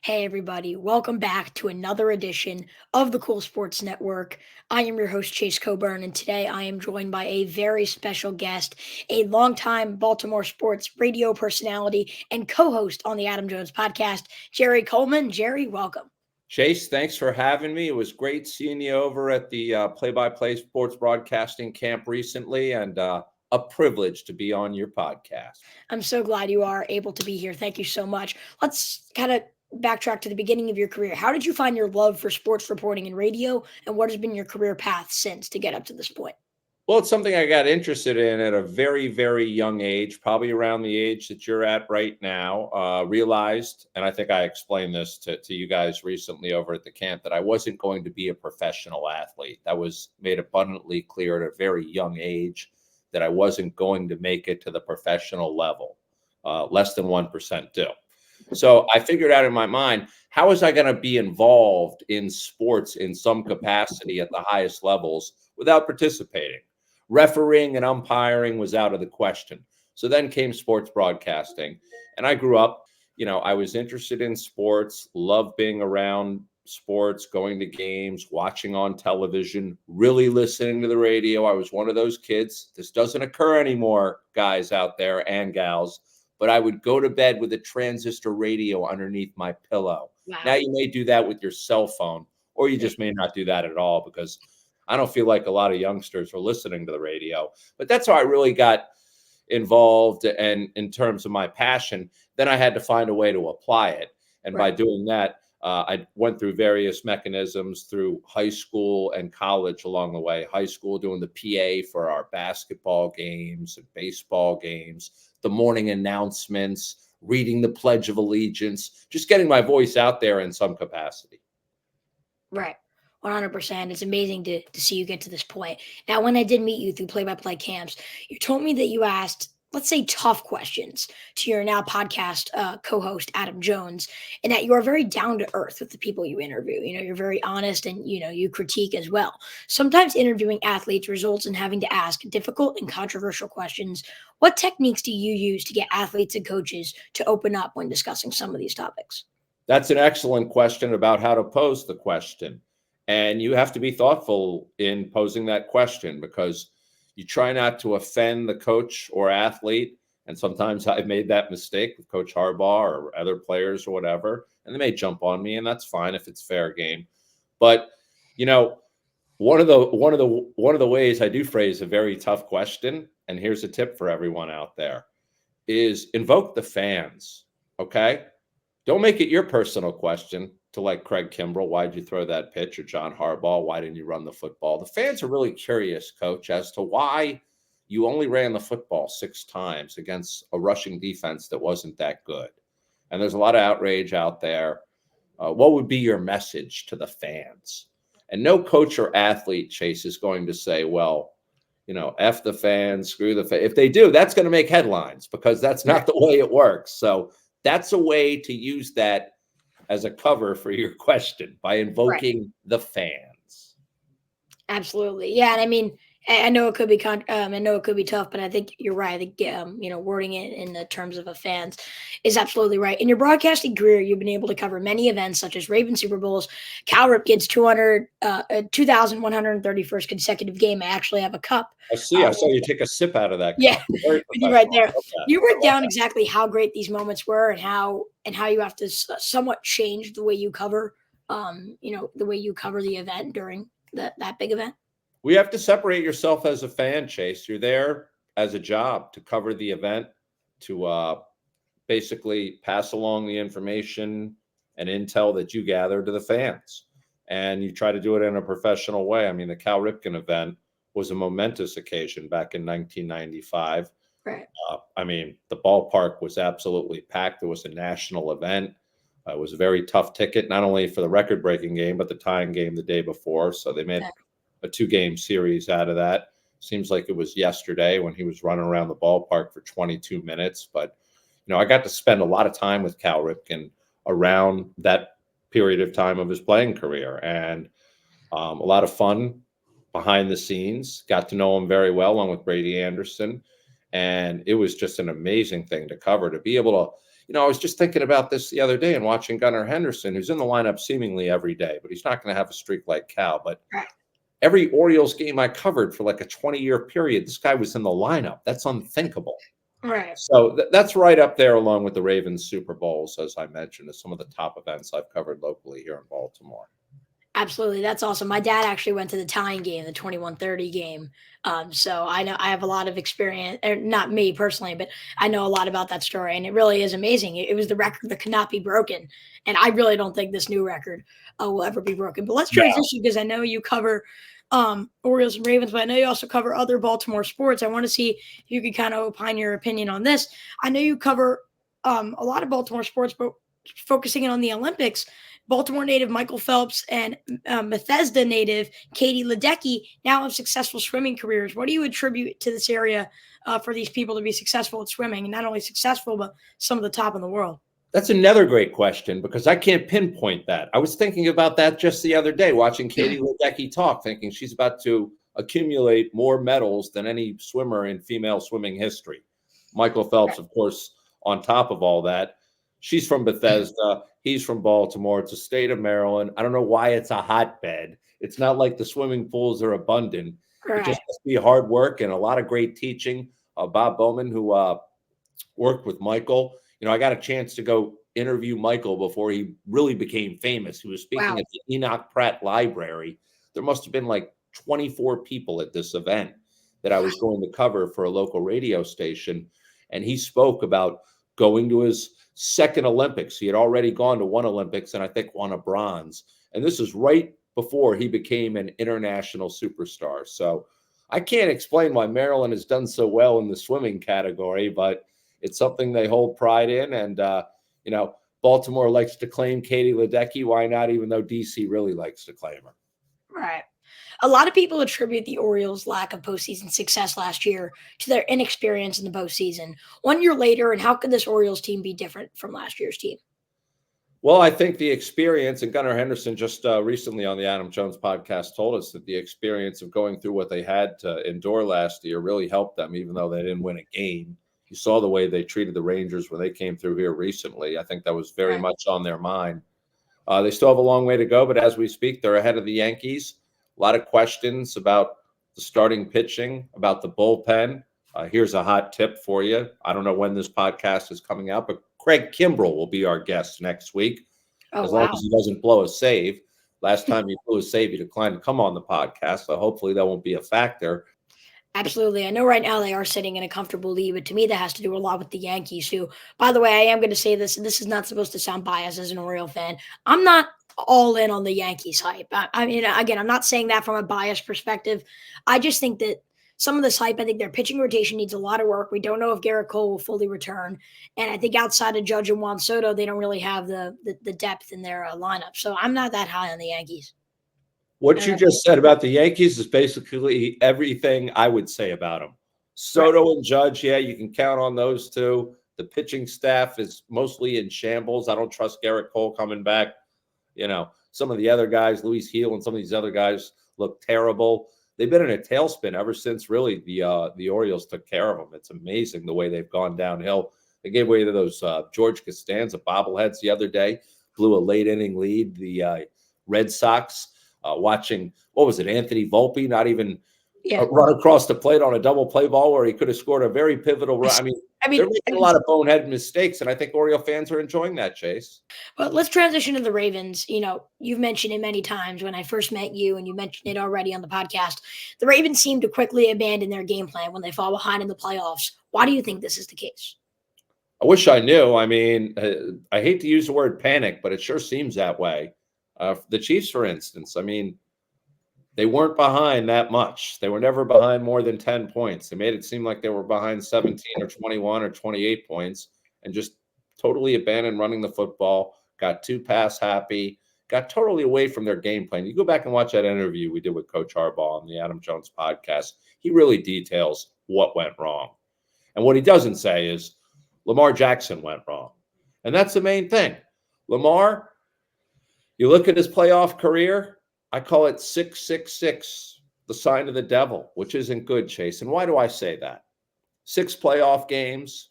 Hey, everybody. Welcome back to another edition of the Cool Sports Network. I am your host, Chase Coburn, and today I am joined by a very special guest, a longtime Baltimore sports radio personality and co host on the Adam Jones podcast, Jerry Coleman. Jerry, welcome. Chase, thanks for having me. It was great seeing you over at the play-by-play sports broadcasting camp recently, and a privilege to be on your podcast. I'm so glad you are able to be here. Thank you so much. Let's kind of backtrack to the beginning of your career. How did you find your love for sports reporting and radio, and what has been your career path since to get up to this point? Well, it's something I got interested in at a very, very young age, probably around the age that you're at right now. Realized, and I think I explained this to you guys recently over at the camp, that I wasn't going to be a professional athlete. That was made abundantly clear at a very young age, that I wasn't going to make it to the professional level. Less than 1% do. So I figured out in my mind, how was I going to be involved in sports in some capacity at the highest levels without participating? Refereeing and umpiring was out of the question. So then came sports broadcasting. And I grew up, I was interested in sports, loved being around sports, going to games, watching on television, really listening to the radio. I was one of those kids. This doesn't occur anymore, guys out there and gals, but I would go to bed with a transistor radio underneath my pillow. Wow. Now you may do that with your cell phone, or you just may not do that at all, because I don't feel like a lot of youngsters are listening to the radio. But that's how I really got involved. And in terms of my passion, then I had to find a way to apply it. And by doing that, I went through various mechanisms through high school and college along the way. High school, doing the PA for our basketball games and baseball games, the morning announcements, reading the Pledge of Allegiance, just getting my voice out there in some capacity. Right. 100%. It's amazing to see you get to this point. Now, when I did meet you through play-by-play camps, you told me that you asked, let's say, tough questions to your now podcast co-host, Adam Jones, and that you are very down to earth with the people you interview. You're very honest, and, you critique as well. Sometimes interviewing athletes results in having to ask difficult and controversial questions. What techniques do you use to get athletes and coaches to open up when discussing some of these topics? That's an excellent question about how to pose the question. And you have to be thoughtful in posing that question, because you try not to offend the coach or athlete. And sometimes I've made that mistake with Coach Harbaugh or other players or whatever, and they may jump on me, and that's fine if it's fair game. But one of the ways I do phrase a very tough question, and here's a tip for everyone out there, is invoke the fans. Okay, don't make it your personal question. To like Craig Kimbrell, why'd you throw that pitch? Or John Harbaugh, why didn't you run the football? The fans are really curious, Coach, as to why you only ran the football 6 times against a rushing defense that wasn't that good. And there's a lot of outrage out there. What would be your message to the fans? And no coach or athlete, Chase, is going to say, well, F the fans, screw the fans. If they do, that's going to make headlines, because that's not the way it works. So that's a way to use that as a cover for your question, by invoking the fans. Absolutely. Yeah. And I mean, I know it could be I know it could be tough, but I think you're right. I think wording it in the terms of a fans is absolutely right. In your broadcasting career, you've been able to cover many events such as Ravens Super Bowls, Cal Ripken's 2,131st consecutive game. I actually have a cup. I saw you take a sip out of that cup. Yeah, with you right there. You wrote down exactly how great these moments were, and how you have to somewhat change the way you cover, the way you cover the event during that big event. We have to separate yourself as a fan, Chase. You're there as a job to cover the event, to basically pass along the information and intel that you gather to the fans. And you try to do it in a professional way. I mean, the Cal Ripken event was a momentous occasion back in 1995. Right. The ballpark was absolutely packed. There was a national event. It was a very tough ticket, not only for the record-breaking game, but the tying game the day before. So they made a 2-game series out of that. Seems like it was yesterday when he was running around the ballpark for 22 minutes. But, I got to spend a lot of time with Cal Ripken around that period of time of his playing career. And a lot of fun behind the scenes. Got to know him very well, along with Brady Anderson. And it was just an amazing thing to cover, to be able to, I was just thinking about this the other day and watching Gunnar Henderson, who's in the lineup seemingly every day, but he's not going to have a streak like Cal. But Right. every Orioles game I covered for like a 20-year period, this guy was in the lineup. That's unthinkable. Right. So that's right up there along with the Ravens Super Bowls, as I mentioned, as some of the top events I've covered locally here in Baltimore. Absolutely. That's awesome. My dad actually went to the tying game, the 21-30 game. So I know I have a lot of experience, or not me personally, but I know a lot about that story. And it really is amazing. It was the record that could not be broken. And I really don't think this new record will ever be broken. But let's Yeah. transition because I know you cover Orioles and Ravens, but I know you also cover other Baltimore sports. I want to see if you could kind of opine your opinion on this. I know you cover a lot of Baltimore sports, but focusing in on the Olympics. Baltimore native Michael Phelps and Bethesda native Katie Ledecky now have successful swimming careers. What do you attribute to this area for these people to be successful at swimming, and not only successful, but some of the top in the world? That's another great question because I can't pinpoint that. I was thinking about that just the other day, watching Katie Ledecky talk, thinking she's about to accumulate more medals than any swimmer in female swimming history. Michael Phelps, of course, on top of all that. She's from Bethesda. He's from Baltimore. It's a state of Maryland. I don't know why it's a hotbed. It's not like the swimming pools are abundant. It just must be hard work and a lot of great teaching. Bob Bowman, who worked with Michael, I got a chance to go interview Michael before he really became famous. He was speaking at the Enoch Pratt Library. There must have been like 24 people at this event that I was going to cover for a local radio station. And he spoke about going to his second Olympics. He had already gone to one Olympics and I think won a bronze. And this is right before he became an international superstar. So I can't explain why Maryland has done so well in the swimming category, but it's something they hold pride in. And, Baltimore likes to claim Katie Ledecky. Why not, even though DC really likes to claim her? Right. A lot of people attribute the Orioles' lack of postseason success last year to their inexperience in the postseason. 1 year later, and how could this Orioles team be different from last year's team? Well, I think the experience, and Gunnar Henderson just recently on the Adam Jones podcast told us that the experience of going through what they had to endure last year really helped them, even though they didn't win a game. You saw the way they treated the Rangers when they came through here recently. I think that was very much on their mind. They still have a long way to go, but as we speak, they're ahead of the Yankees. A lot of questions about the starting pitching, about the bullpen. Here's a hot tip for you. I don't know when this podcast is coming out, but Craig Kimbrell will be our guest next week, as long as he doesn't blow a save. Last time he blew a save, he declined to come on the podcast, so hopefully that won't be a factor. Absolutely. I know right now they are sitting in a comfortable lead, but to me, that has to do a lot with the Yankees, who, by the way, I am going to say this, and this is not supposed to sound biased as an Oriole fan. I'm not all in on the Yankees hype. I mean, again, I'm not saying that from a biased perspective. I just think that some of this hype, I think their pitching rotation needs a lot of work. We don't know if Garrett Cole will fully return. And I think outside of Judge and Juan Soto, they don't really have the depth in their lineup. So I'm not that high on the Yankees. What you just said about the Yankees is basically everything I would say about them. Soto and Judge, yeah, you can count on those two. The pitching staff is mostly in shambles. I don't trust Garrett Cole coming back. Some of the other guys, Luis Heel and some of these other guys look terrible. They've been in a tailspin ever since really the Orioles took care of them. It's amazing the way they've gone downhill. They gave away to those George Costanza bobbleheads the other day, blew a late inning lead. The Red Sox, watching, what was it, Anthony Volpe not even run across the plate on a double play ball where he could have scored a very pivotal run. I mean, they're making a lot of boneheaded mistakes, and I think Oriole fans are enjoying that, Chase. But let's transition to the Ravens. You've mentioned it many times when I first met you, and you mentioned it already on the podcast. The Ravens seem to quickly abandon their game plan when they fall behind in the playoffs. Why do you think this is the case? I wish I knew. I mean, I hate to use the word panic, but it sure seems that way. The Chiefs, for instance, I mean, they weren't behind that much. They were never behind more than 10 points. They made it seem like they were behind 17 or 21 or 28 points and just totally abandoned running the football, got too pass happy, got totally away from their game plan. You go back and watch that interview we did with Coach Harbaugh on the Adam Jones podcast. He really details what went wrong. And what he doesn't say is Lamar Jackson went wrong. And that's the main thing. Lamar, you look at his playoff career, I call it 666, the sign of the devil, which isn't good, Chase. And why do I say that? 6 playoff games.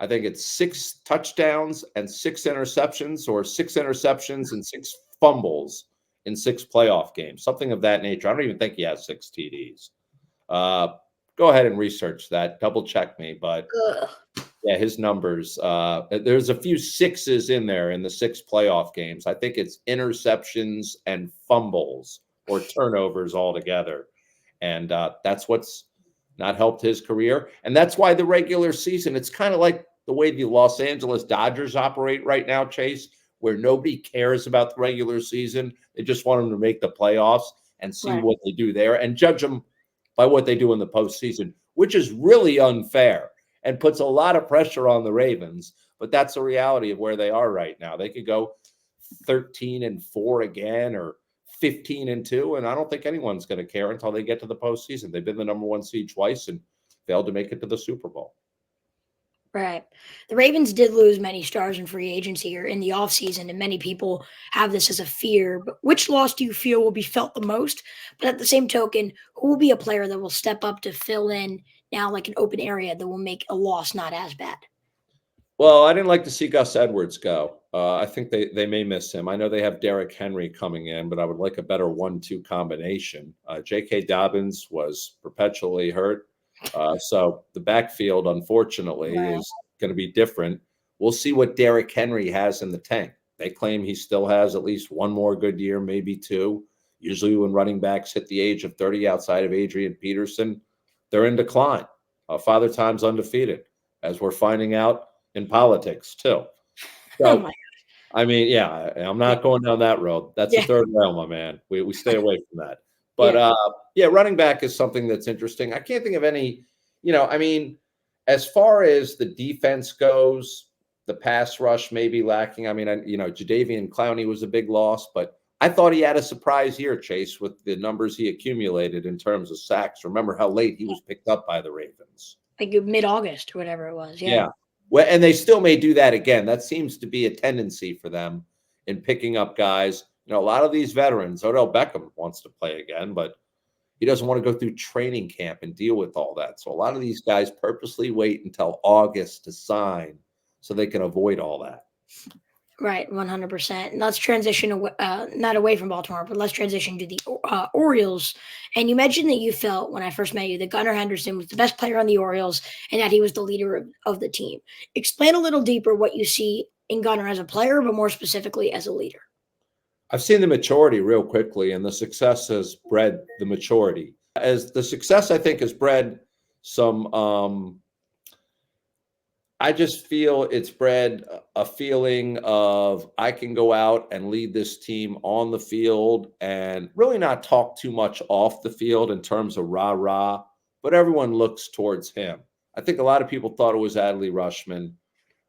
I think it's 6 touchdowns and 6 interceptions, or 6 interceptions and 6 fumbles in 6 playoff games, something of that nature. I don't even think he has 6 TDs. Go ahead and research that. Double check me, but Ugh. yeah, his numbers. There's a few sixes in there in the 6 playoff games. I think it's interceptions and fumbles or turnovers altogether, and that's what's not helped his career. And that's why the regular season, it's kind of like the way the Los Angeles Dodgers operate right now, Chase, where nobody cares about the regular season. They just want them to make the playoffs and see Right. what they do there and judge them by what they do in the postseason, which is really unfair and puts a lot of pressure on the Ravens. But that's the reality of where they are right now. They could go 13-4 again, or 15-2, and I don't think anyone's going to care until they get to the postseason. They've been the number 1 seed twice and failed to make it to the Super Bowl. Right. The Ravens did lose many stars in free agency or in the offseason, and many people have this as a fear. But which loss do you feel will be felt the most? But at the same token, who will be a player that will step up to fill in now, like an open area that will make a loss not as bad? Well, I didn't like to see Gus Edwards go. I think they may miss him. I know they have Derrick Henry coming in, but I would like a better 1-2 combination. J.K. Dobbins was perpetually hurt. So the backfield, unfortunately, Right. is going to be different. We'll see what Derrick Henry has in the tank. They claim he still has at least 1 more good year, maybe 2. Usually when running backs hit the age of 30 outside of Adrian Peterson, they're in decline. Father Time's undefeated, as we're finding out in politics too. Oh So, my. I mean, yeah, I'm not going down that road. That's the Yeah. third rail, my man. We stay away from that. But Yeah. yeah, running back is something that's interesting. I can't think of any, I mean, as far as the defense goes, the pass rush may be lacking. I mean, Jadeveon Clowney was a big loss, but I thought he had a surprise year, Chase, with the numbers he accumulated in terms of sacks. Remember how late he was picked up by the Ravens. Like mid-August or whatever it was. Yeah. Yeah. Well, and they still may do that again. That seems to be a tendency for them in picking up guys. A lot of these veterans, Odell Beckham wants to play again, but he doesn't want to go through training camp and deal with all that. So a lot of these guys purposely wait until August to sign so they can avoid all that. Right, 100%. And let's transition away, not away from Baltimore, but let's transition to the Orioles. And you mentioned that you felt when I first met you that Gunnar Henderson was the best player on the Orioles and that he was the leader of the team. Explain a little deeper what you see in Gunnar as a player, but more specifically as a leader. I've seen the maturity real quickly, and the success has bred the maturity. As the success, I think, has bred some I just feel it's bred a feeling of I can go out and lead this team on the field and really not talk too much off the field in terms of rah-rah, but everyone looks towards him. I think a lot of people thought it was Adley Rushman.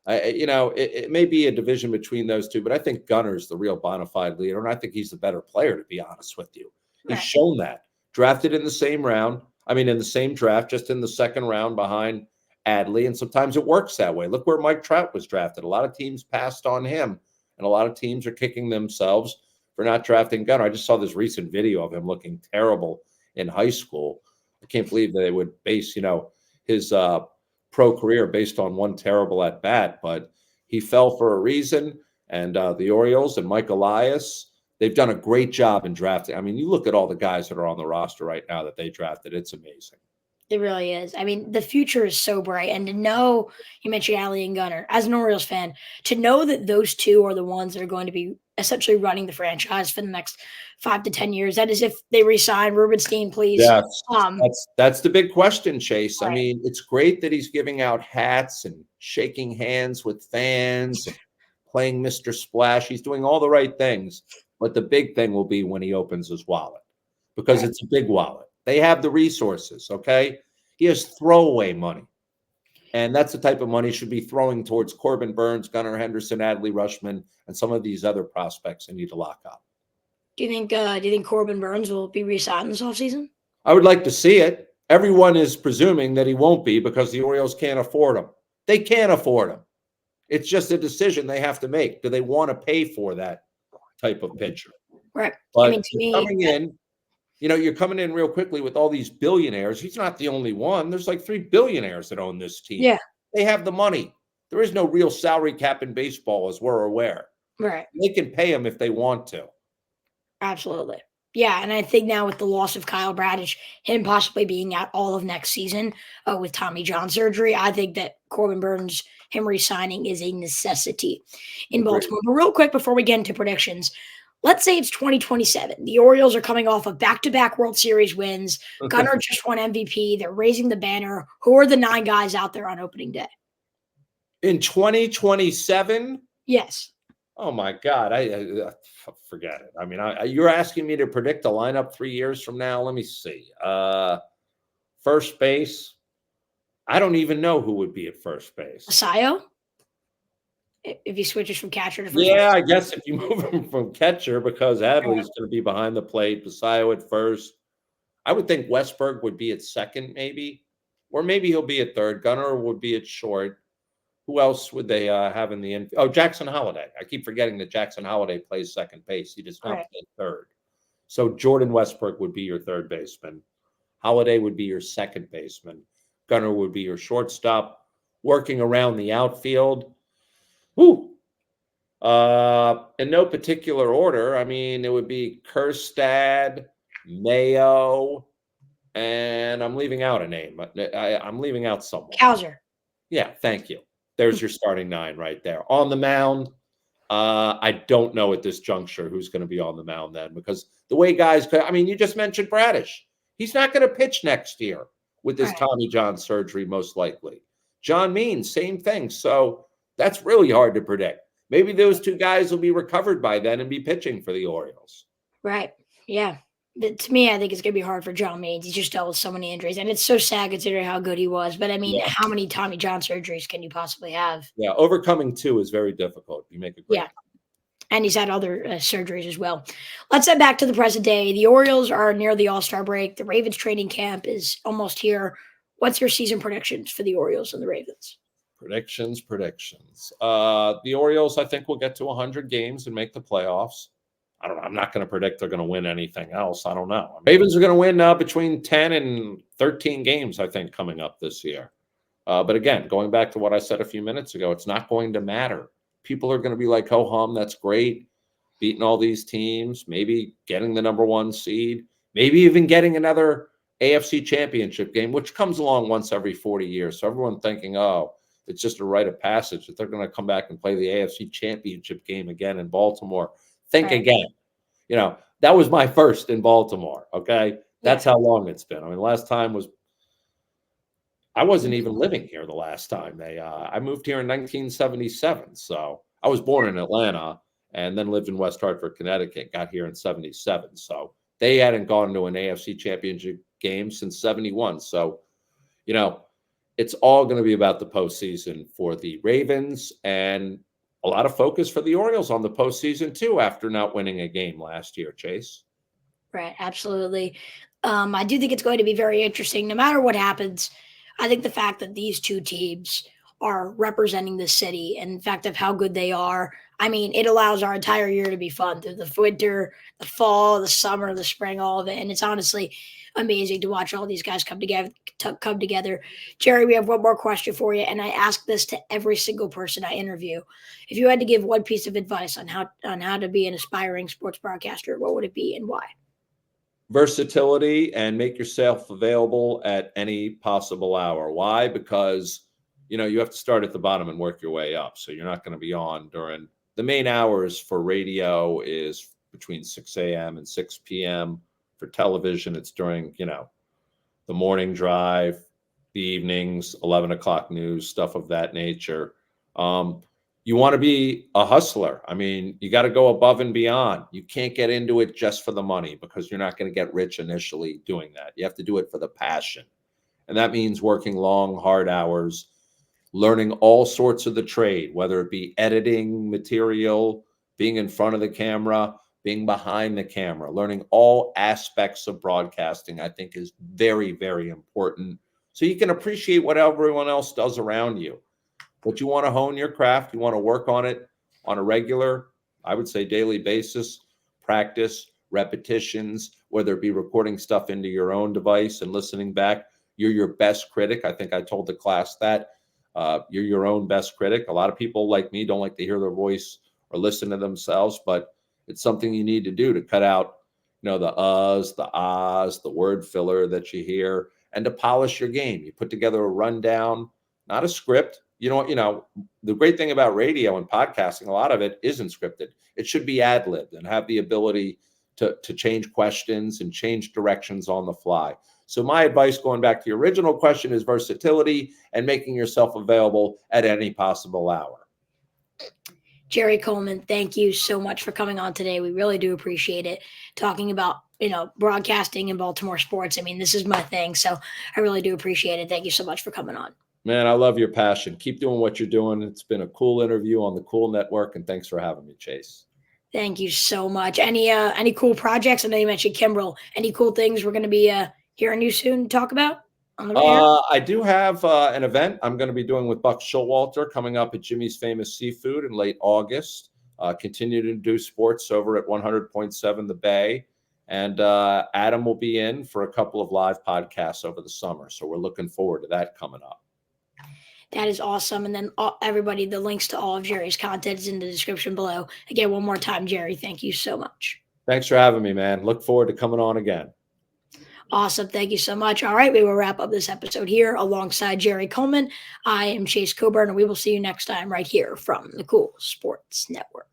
It may be a division between those two, but I think Gunner's the real bona fide leader, and I think he's the better player, to be honest with you. He's Right. shown that. Drafted in the same round. I mean, in the same draft, just in the second round behind Adley, and sometimes it works that way. Look where Mike Trout was drafted. A lot of teams passed on him, and a lot of teams are kicking themselves for not drafting Gunner. I just saw this recent video of him looking terrible in high school. I can't believe that they would base, his pro career based on one terrible at bat, but he fell for a reason. And the Orioles and Mike Elias, they've done a great job in drafting. I mean, you look at all the guys that are on the roster right now that they drafted, it's amazing. It really is. I mean, the future is so bright. And to know, you mentioned Allie and Gunner, as an Orioles fan, to know that those two are the ones that are going to be essentially running the franchise for the next 5 to 10 years. That is if they resign Rubenstein, please. Yes, Um, that's the big question, Chase. I Right. mean, it's great that he's giving out hats and shaking hands with fans and playing Mr. Splash. He's doing all the right things, but the big thing will be when he opens his wallet, because Right. it's a big wallet. They have the resources, okay? He has throwaway money, and that's the type of money he should be throwing towards Corbin Burns, Gunnar Henderson, Adley Rushman, and some of these other prospects they need to lock up. Do you think Corbin Burns will be re-signed this offseason? I would like to see it. Everyone is presuming that he won't be because the Orioles can't afford him. They can't afford him. It's just a decision they have to make. Do they want to pay for that type of pitcher? Right. But I mean, to me, you're coming in real quickly with all these billionaires. He's not the only one. There's like 3 billionaires that own this team. yeah. They have the money. There is no real salary cap in baseball, as we're aware. Right. They can pay him if they want to. Absolutely. Yeah, and I think now with the loss of Kyle Bradish, him possibly being out all of next season with Tommy John surgery, I think that Corbin Burns, him resigning, is a necessity in Agreed. Baltimore. But real quick before we get into predictions, let's say it's 2027. The Orioles are coming off of back-to-back World Series wins. Gunnar just won MVP. They're raising the banner. Who are the 9 guys out there on opening day? In 2027? Yes. Oh my God, I forget it. I mean, you're asking me to predict a lineup 3 years from now. Let me see. First base. I don't even know who would be at first base. Asayo? If he switches from catcher to first Yeah, base? I guess if you move him from catcher, because Adley's going to be behind the plate, Basayo at first. I would think Westberg would be at second, maybe, or maybe he'll be at third. Gunnar would be at short. Who else would they have in the infield? Oh, Jackson Holiday. I keep forgetting that Jackson Holiday plays second base. He does not play third. So Jordan Westbrook would be your third baseman. Holiday would be your second baseman. Gunnar would be your shortstop. Working around the outfield. Whoo! In no particular order. I mean, it would be Kerstad, Mayo, and I'm leaving out a name. I'm leaving out someone. Cowser. Yeah, thank you. There's your starting 9 right there. On the mound, I don't know at this juncture who's going to be on the mound then, because the way guys – I mean, you just mentioned Bradish. He's not going to pitch next year with this Tommy John surgery, most likely. John Means, same thing. So that's really hard to predict. Maybe those 2 guys will be recovered by then and be pitching for the Orioles. Right. Yeah. But to me, I think it's going to be hard for John Means. He's just dealt with so many injuries, and it's so sad considering how good he was. But I mean, how many Tommy John surgeries can you possibly have? Yeah, overcoming 2 is very difficult. You make a great. Yeah. And he's had other surgeries as well. Let's head back to the present day. The Orioles are near the All-Star break. The Ravens training camp is almost here. What's your season predictions for the Orioles and the Ravens? Predictions. The Orioles, I think, will get to 100 games and make the playoffs. I don't know. I'm not going to predict they're going to win anything else. I don't know. Ravens are going to win between 10 and 13 games, I think, coming up this year. But again, going back to what I said a few minutes ago, it's not going to matter. People are going to be like, ho hum, that's great. Beating all these teams, maybe getting the number 1 seed, maybe even getting another AFC championship game, which comes along once every 40 years. So everyone thinking, oh, it's just a rite of passage that they're going to come back and play the AFC championship game again in Baltimore. Think again. You know, that was my first in Baltimore. Okay. That's how long it's been. I mean, last time was, I wasn't even living here the last time. I moved here in 1977. So I was born in Atlanta and then lived in West Hartford, Connecticut, got here in 77. So they hadn't gone to an AFC championship game since 71. So, you know, it's all going to be about the postseason for the Ravens, and a lot of focus for the Orioles on the postseason too, after not winning a game last year, Chase. Right, absolutely. I do think it's going to be very interesting. No matter what happens, I think the fact that these 2 teams are representing the city and the fact of how good they are, I mean, it allows our entire year to be fun through the winter, the fall, the summer, the spring, all of it. And it's honestly amazing to watch all these guys come together. Jerry, we have one more question for you, and I ask this to every single person I interview. If you had to give one piece of advice on how to be an aspiring sports broadcaster, what would it be and why? Versatility, and make yourself available at any possible hour. Why? Because, you know, you have to start at the bottom and work your way up. So you're not going to be on during the main hours for radio is between 6 a.m. and 6 p.m. For television, it's during, you know, the morning drive, the evenings, 11 o'clock news, stuff of that nature. You want to be a hustler. I mean, you got to go above and beyond. You can't get into it just for the money, because you're not going to get rich initially doing that. You have to do it for the passion. And that means working long, hard hours, learning all sorts of the trade, whether it be editing material, being in front of the camera, being behind the camera, learning all aspects of broadcasting, I think is very, very important. So you can appreciate what everyone else does around you. But you want to hone your craft. You want to work on it on a regular, I would say daily basis, practice, repetitions, whether it be recording stuff into your own device and listening back. You're your best critic. I think I told the class that. You're your own best critic. A lot of people like me don't like to hear their voice or listen to themselves, but it's something you need to do to cut out, the uhs, the ahs, the word filler that you hear, and to polish your game. You put together a rundown, not a script. The great thing about radio and podcasting, a lot of it isn't scripted. It should be ad-libbed and have the ability to change questions and change directions on the fly. So my advice, going back to your original question, is versatility and making yourself available at any possible hour. Jerry Coleman, thank you so much for coming on today. We really do appreciate it. Talking about, broadcasting in Baltimore sports. I mean, this is my thing. So I really do appreciate it. Thank you so much for coming on. Man, I love your passion. Keep doing what you're doing. It's been a cool interview on the Cool Network, and thanks for having me, Chase. Thank you so much. Any cool projects? I know you mentioned Kimbrel. Any cool things we're going to be hearing you soon talk about on the air? I do have an event I'm going to be doing with Buck Showalter coming up at Jimmy's Famous Seafood in late August. Continue to do sports over at 100.7 The Bay. And Adam will be in for a couple of live podcasts over the summer. So we're looking forward to that coming up. That is awesome. And then everybody, the links to all of Jerry's content is in the description below. Again, one more time, Jerry, thank you so much. Thanks for having me, man. Look forward to coming on again. Awesome. Thank you so much. All right. We will wrap up this episode here alongside Jerry Coleman. I am Chase Coburn, and we will see you next time right here from the Cool Sports Network.